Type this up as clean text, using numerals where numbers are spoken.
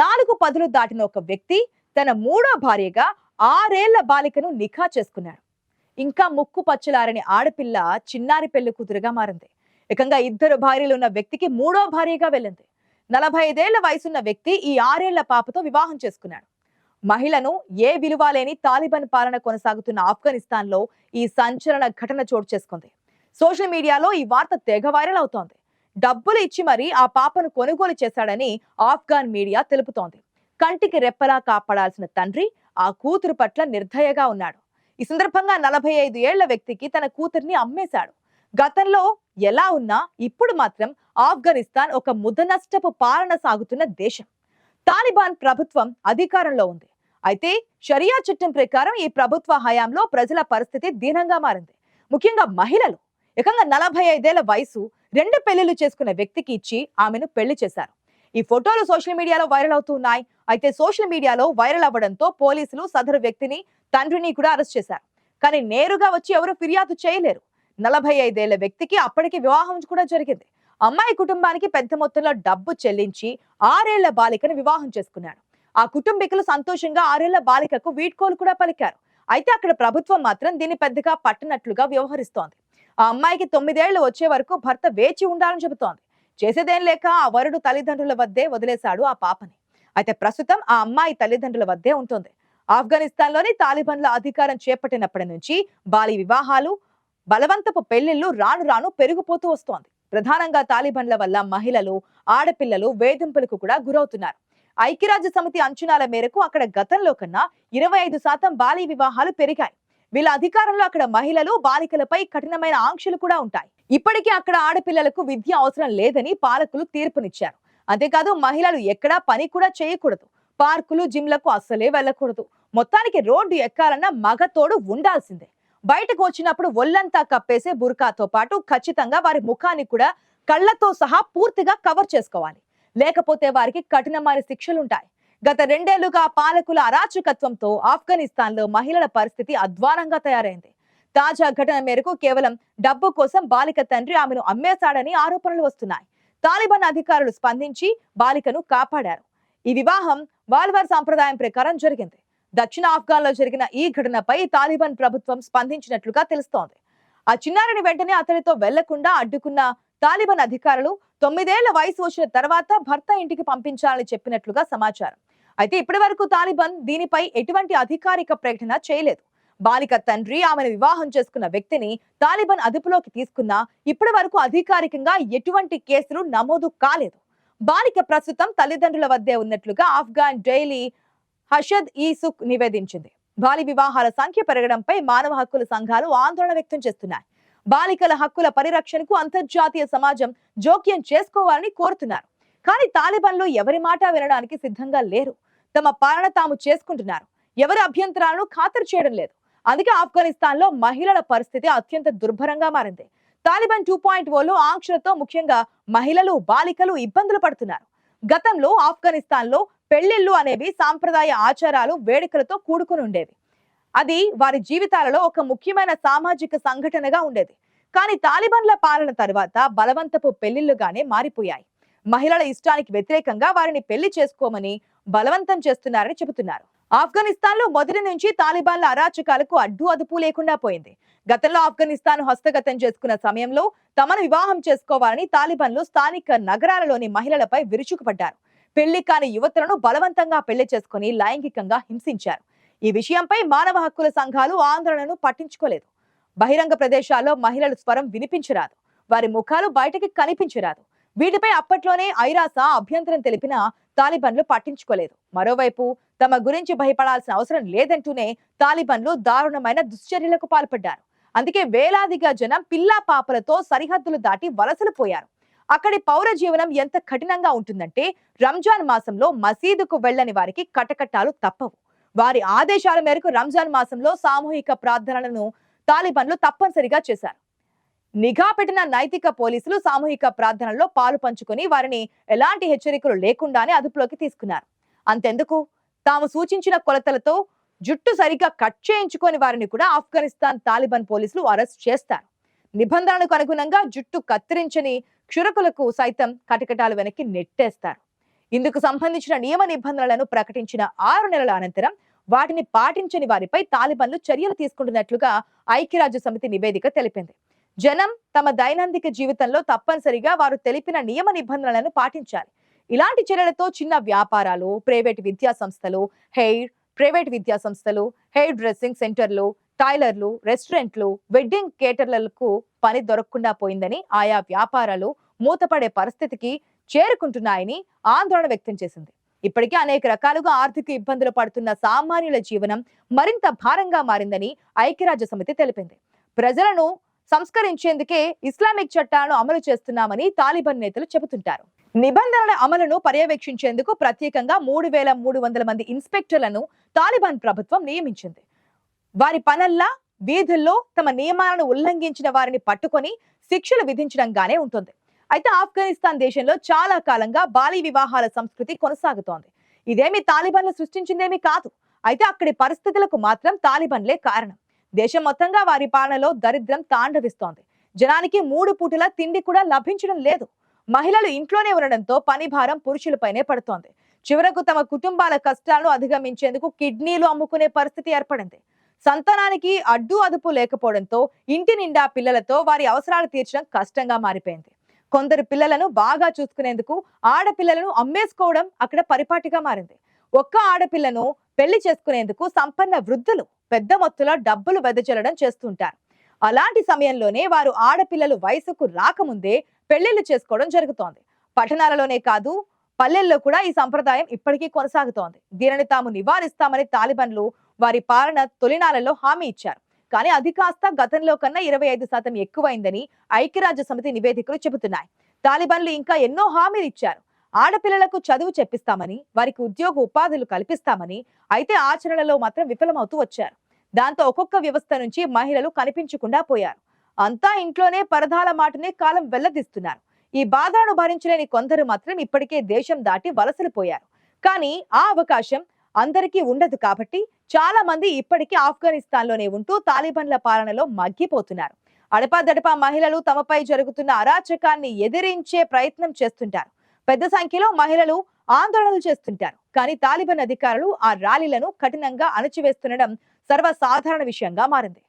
4 పదులు దాటిన ఒక వ్యక్తి తన మూడో భార్యగా 6 ఏళ్ల బాలికను నిఖా చేసుకున్నాడు. ఇంకా ముక్కు పచ్చలారని ఆడపిల్ల చిన్నారి పెళ్లి కూతురుగా మారింది. ఏకంగా 2 భార్యలు ఉన్న వ్యక్తికి మూడో భార్యగా వెళ్ళింది. 45 ఏళ్ల వయసున్న వ్యక్తి ఈ 6 ఏళ్ల పాపతో వివాహం చేసుకున్నాడు. మహిళను ఏ విలువ లేని తాలిబాన్ పాలన కొనసాగుతున్న ఆఫ్ఘనిస్తాన్ లో ఈ సంచలన ఘటన చోటు చేసుకుంది. సోషల్ మీడియాలో ఈ వార్త తెగ వైరల్ అవుతోంది. డబ్బులు ఇచ్చి మరీ ఆ పాపను కొనుగోలు చేశాడని ఆఫ్ఘాన్ మీడియా తెలుపుతోంది. కంటికి రెప్పలా కాపాడాల్సిన తండ్రి ఆ కూతురు పట్ల నిర్దయగా ఉన్నాడు. ఈ సందర్భంగా 45 ఏళ్ల వ్యక్తికి తన కూతుర్ని అమ్మేశాడు. గతంలో ఎలా ఉన్నా ఇప్పుడు మాత్రం ఆఫ్ఘనిస్తాన్ ఒక ముదనష్టపు పాలన సాగుతున్న దేశం. తాలిబాన్ ప్రభుత్వం అధికారంలో ఉంది. అయితే షరియా చట్టం ప్రకారం ఈ ప్రభుత్వ హయాంలో ప్రజల పరిస్థితి దీనంగా మారింది. ముఖ్యంగా మహిళలు. ఏకంగా 45 ఏళ్ల వయసు, 2 పెళ్లిళ్లు చేసుకున్న వ్యక్తికి ఇచ్చి ఆమెను పెళ్లి చేశారు. ఈ ఫోటోలు సోషల్ మీడియాలో వైరల్ అవుతున్నాయి. అయితే సోషల్ మీడియాలో వైరల్ అవ్వడంతో పోలీసులు సదరు వ్యక్తిని, తండ్రిని కూడా అరెస్ట్ చేశారు. కానీ నేరుగా వచ్చి ఎవరు ఫిర్యాదు చేయలేరు. 45 ఏళ్ల వ్యక్తికి అప్పటికి వివాహం కూడా జరిగింది. అమ్మాయి కుటుంబానికి పెద్ద మొత్తంలో డబ్బు చెల్లించి 6 ఏళ్ల బాలికను వివాహం చేసుకున్నాడు. ఆ కుటుంబీకులు సంతోషంగా 6 ఏళ్ల బాలికకు వీడ్కోలు కూడా పలికారు. అయితే అక్కడ ప్రభుత్వం మాత్రం దీన్ని పెద్దగా పట్టనట్లుగా వ్యవహరిస్తోంది. ఆ అమ్మాయికి 9 ఏళ్లు వచ్చే వరకు భర్త వేచి ఉండాలని చెబుతోంది. చేసేదేం లేక ఆ వరుడు తల్లిదండ్రుల వద్దే వదిలేశాడు ఆ పాపని. అయితే ప్రస్తుతం ఆ అమ్మాయి తల్లిదండ్రుల వద్దే ఉంటుంది. ఆఫ్ఘనిస్తాన్ లోని తాలిబాన్ల అధికారం చేపట్టినప్పటి నుంచి బాల్య వివాహాలు, బలవంతపు పెళ్లిళ్లు రాను రాను పెరిగిపోతూ వస్తోంది. ప్రధానంగా తాలిబాన్ల వల్ల మహిళలు, ఆడపిల్లలు వేధింపులకు కూడా గురవుతున్నారు. ఐక్యరాజ్య సమితి అంచనాల మేరకు అక్కడ గతంలో కన్నా 25% బాల్య వివాహాలు పెరిగాయి. వీళ్ళ అధికారంలో అక్కడ మహిళలు, బాలికలపై కఠినమైన ఆంక్షలు కూడా ఉంటాయి. ఇప్పటికీ అక్కడ ఆడపిల్లలకు విద్య అవసరం లేదని పాలకులు తీర్పునిచ్చారు. అంతేకాదు మహిళలు ఎక్కడా పని కూడా చేయకూడదు. పార్కులు, జిమ్లకు అస్సలే వెళ్ళకూడదు. మొత్తానికి రోడ్డు ఎక్కాలన్నా మగ తోడు ఉండాల్సిందే. బయటకు వచ్చినప్పుడు ఒళ్లంతా కప్పేసే బుర్కాతో పాటు ఖచ్చితంగా వారి ముఖాన్ని కూడా కళ్లతో సహా పూర్తిగా కవర్ చేసుకోవాలి. లేకపోతే వారికి కఠినమైన శిక్షలుంటాయి. గత 2 ఏళ్లుగా పాలకుల అరాచకత్వంతో ఆఫ్ఘనిస్తాన్ లో మహిళల పరిస్థితి అధ్వానంగా తయారైంది. తాజా ఘటన మేరకు కేవలం డబ్బు కోసం బాలిక తండ్రి ఆమెను అమ్మేశాడని ఆరోపణలు వస్తున్నాయి. తాలిబాన్ అధికారులు స్పందించి బాలికను కాపాడారు. ఈ వివాహం వాల్వార్ సంప్రదాయం ప్రకారం జరిగింది. దక్షిణ ఆఫ్ఘాన్ లో జరిగిన ఈ ఘటనపై తాలిబాన్ ప్రభుత్వం స్పందించినట్లుగా తెలుస్తోంది. ఆ చిన్నారిని వెంటనే అతనితో వెళ్లకుండా అడ్డుకున్న తాలిబాన్ అధికారులు 9 ఏళ్ల వయసు వచ్చిన తర్వాత భర్త ఇంటికి పంపించాలని చెప్పినట్లుగా సమాచారం. అయితే ఇప్పటి వరకు తాలిబాన్ దీనిపై ఎటువంటి అధికారిక ప్రకటన చేయలేదు. బాలిక తండ్రి ఆమెను వివాహం చేసుకున్న వ్యక్తిని తాలిబాన్ అదుపులోకి తీసుకున్నా ఇప్పటి వరకు అధికారికంగా ఎటువంటి కేసులు నమోదు కాలేదు. బాలిక ప్రస్తుతం తల్లిదండ్రుల వద్దే ఉన్నట్లుగా ఆఫ్ఘాన్ డైలీ హషద్ ఈ సుక్ నివేదించింది. బాల్య వివాహాల సంఖ్య పెరగడంపై మానవ హక్కుల సంఘాలు ఆందోళన వ్యక్తం చేస్తున్నాయి. బాలికల హక్కుల పరిరక్షణకు అంతర్జాతీయ సమాజం జోక్యం చేసుకోవాలని కోరుతున్నారు. కానీ తాలిబాన్లు ఎవరి మాట వినడానికి సిద్ధంగా లేరు. తమ పాలన తాము చేసుకుంటున్నారు. ఎవరి అభ్యంతరాలను ఖాతరు చేయడం లేదు. అందుకే ఆఫ్ఘనిస్తాన్ లో మహిళల పరిస్థితి అత్యంత దుర్భరంగా మారింది. తాలిబాన్ 2.0లో ఆంక్షలతో ముఖ్యంగా మహిళలు, బాలికలు ఇబ్బందులు పడుతున్నారు. గతంలో ఆఫ్ఘనిస్తాన్ లో పెళ్లిళ్లు అనేవి సాంప్రదాయ ఆచారాలు, వేడుకలతో కూడుకుని ఉండేవి. అది వారి జీవితాలలో ఒక ముఖ్యమైన సామాజిక సంఘటనగా ఉండేది. కానీ తాలిబాన్ల పాలన తర్వాత బలవంతపు పెళ్లిళ్లుగానే మారిపోయాయి. మహిళల ఇష్టానికి వ్యతిరేకంగా వారిని పెళ్లి చేసుకోమని బలవంతం చేస్తున్నారని చెబుతున్నారు. ఆఫ్ఘనిస్తాన్ లో మొదటి నుంచి తాలిబాన్ల అరాచకాలకు అడ్డు అదుపు లేకుండా పోయింది. గతంలో ఆఫ్ఘనిస్తాన్ హస్తగతం చేసుకున్న సమయంలో తమను వివాహం చేసుకోవాలని తాలిబాన్లు స్థానిక నగరాలలోని మహిళలపై విరుచుకుపడ్డారు. పెళ్లి కాని యువతులను బలవంతంగా పెళ్లి చేసుకుని లైంగికంగా హింసించారు. ఈ విషయంపై మానవ హక్కుల సంఘాలు ఆందోళనను పట్టించుకోలేదు. బహిరంగ ప్రదేశాల్లో మహిళల స్వరం వినిపించరాదు. వారి ముఖాలు బయటకి కనిపించరాదు. వీటిపై అప్పట్లోనే ఐరాస అభ్యంతరం తెలిపినా తాలిబాన్లు పట్టించుకోలేదు. మరోవైపు తమ గురించి భయపడాల్సిన అవసరం లేదంటూనే తాలిబాన్లు దారుణమైన దుశ్చర్యలకు పాల్పడ్డారు. అందుకే వేలాదిగా జనం పిల్లా పాపలతో సరిహద్దులు దాటి వలసలు పోయారు. అక్కడి పౌర జీవనం ఎంత కఠినంగా ఉంటుందంటే రంజాన్ మాసంలో మసీదుకు వెళ్లని వారికి కటకటాలు తప్పవు. వారి ఆదేశాల మేరకు రంజాన్ మాసంలో సామూహిక ప్రార్థనలను తాలిబాన్లు తప్పనిసరిగా చేశారు. నిఘా పెట్టిన నైతిక పోలీసులు సామూహిక ప్రార్థనల్లో పాలు పంచుకొని వారిని ఎలాంటి హెచ్చరికలు లేకుండానే అదుపులోకి తీసుకున్నారు. అంతెందుకు, తాము సూచించిన కొలతలతో జుట్టు సరిగ్గా కట్ చేయించుకొని వారిని కూడా ఆఫ్ఘనిస్తాన్ తాలిబాన్ పోలీసులు అరెస్ట్ చేస్తారు. నిబంధనలకు అనుగుణంగా జుట్టు కత్తిరించని క్షురకులకు సైతం కటకటాలు వెనక్కి నెట్టేస్తారు. ఇందుకు సంబంధించిన నియమ నిబంధనలను ప్రకటించిన 6 నెలల అనంతరం వాటిని పాటించని వారిపై తాలిబాన్లు చర్యలు తీసుకుంటున్నట్లుగా ఐక్యరాజ్య సమితి నివేదిక తెలిపింది. జనం తమ దైనందిక జీవితంలో తప్పనిసరిగా వారు తెలిపిన నియమ నిబంధనలను పాటించాలి. ఇలాంటి చర్యలతో చిన్న వ్యాపారాలు, ప్రైవేట్ విద్యా సంస్థలు, హెయిర్ డ్రెస్సింగ్ సెంటర్లు, టైలర్లు, రెస్టారెంట్లు, వెడ్డింగ్ కేటర్లకు పని దొరకకుండా పోయిందని, ఆయా వ్యాపారాలు మూతపడే పరిస్థితికి చేరుకుంటున్నాయని ఆందోళన వ్యక్తం చేసింది. ఇప్పటికే అనేక రకాలుగా ఆర్థిక ఇబ్బందులు పడుతున్న సామాన్యుల జీవనం మరింత భారంగా మారిందని ఐక్యరాజ్య సమితి తెలిపింది. ప్రజలను సంస్కరించేందుకే ఇస్లామిక్ చట్టాలను అమలు చేస్తున్నామని తాలిబాన్ నేతలు చెబుతుంటారు. నిబంధనల అమలును పర్యవేక్షించేందుకు ప్రత్యేకంగా 3,300 మంది ఇన్స్పెక్టర్లను తాలిబాన్ ప్రభుత్వం నియమించింది. వారి పనల్లా వీధుల్లో తమ నియమాలను ఉల్లంఘించిన వారిని పట్టుకొని శిక్షలు విధించడంగానే ఉంటుంది. అయితే ఆఫ్ఘనిస్తాన్ దేశంలో చాలా కాలంగా బాల్య వివాహాల సంస్కృతి కొనసాగుతోంది. ఇదేమి తాలిబాన్లు సృష్టించిందేమీ కాదు. అయితే అక్కడి పరిస్థితులకు మాత్రం తాలిబాన్లే కారణం. దేశం మొత్తంగా వారి పాలనలో దరిద్రం తాండవిస్తోంది. జనానికి 3 పూటల తిండి కూడా లభించడం లేదు. మహిళలు ఇంట్లోనే ఉండడంతో పని భారం పురుషులపైనే పడుతోంది. చివరకు తమ కుటుంబాల కష్టాలను అధిగమించేందుకు కిడ్నీలు అమ్ముకునే పరిస్థితి ఏర్పడింది. సంతానానికి అడ్డు అదుపు లేకపోవడంతో ఇంటి నిండా పిల్లలతో వారి అవసరాలు తీర్చడం కష్టంగా మారిపోయింది. కొందరు పిల్లలను బాగా చూసుకునేందుకు ఆడపిల్లలను అమ్మేసుకోవడం అక్కడ పరిపాటిగా మారింది. ఒక్క ఆడపిల్లను పెళ్లి చేసుకునేందుకు సంపన్న వృద్ధులు పెద్ద మొత్తంలో డబ్బులు వెదజల్లడం చేస్తుంటారు. అలాంటి సమయంలోనే వారు ఆడపిల్లలు వయసుకు రాకముందే పెళ్లిళ్లు చేసుకోవడం జరుగుతోంది. పట్టణాలలోనే కాదు, పల్లెల్లో కూడా ఈ సంప్రదాయం ఇప్పటికీ కొనసాగుతోంది. దీనిని తాము నివారిస్తామని తాలిబాన్లు వారి పాలన తొలినాళ్లలో హామీ ఇచ్చారు. కానీ అది కాస్త గతంలో కన్నా 25% ఎక్కువైందని ఐక్యరాజ్య సమితి నివేదికలు చెబుతున్నాయి. తాలిబాన్లు ఇంకా ఎన్నో హామీలు ఇచ్చారు. ఆడపిల్లలకు చదువు చెప్పిస్తామని, వారికి ఉద్యోగ ఉపాధులు కల్పిస్తామని. అయితే ఆచరణలో మాత్రం విఫలమవుతూ వచ్చారు. దాంతో ఒక్కొక్క వ్యవస్థ నుంచి మహిళలు కనిపించకుండా పోయారు. అంతా ఇంట్లోనే పరదాల మాటనే కాలం వెల్లదిస్తున్నారు. ఈ బాధను భరించలేని కొందరు మాత్రం ఇప్పటికే దేశం దాటి వలసలు పోయారు. కానీ ఆ అవకాశం అందరికీ ఉండదు కాబట్టి చాలా మంది ఇప్పటికీ ఆఫ్ఘనిస్తాన్లోనే ఉంటూ తాలిబాన్ల పాలనలో మగ్గిపోతున్నారు. అడపాదడపా మహిళలు తమపై జరుగుతున్న అరాచకాన్ని ఎదిరించే ప్రయత్నం చేస్తుంటారు. పెద్ద సంఖ్యలో మహిళలు ఆందోళనలు చేస్తుంటారు. కానీ తాలిబాన్ అధికారులు ఆ ర్యాలీలను కఠినంగా అణచివేస్తుండడం సర్వసాధారణ విషయంగా మారింది.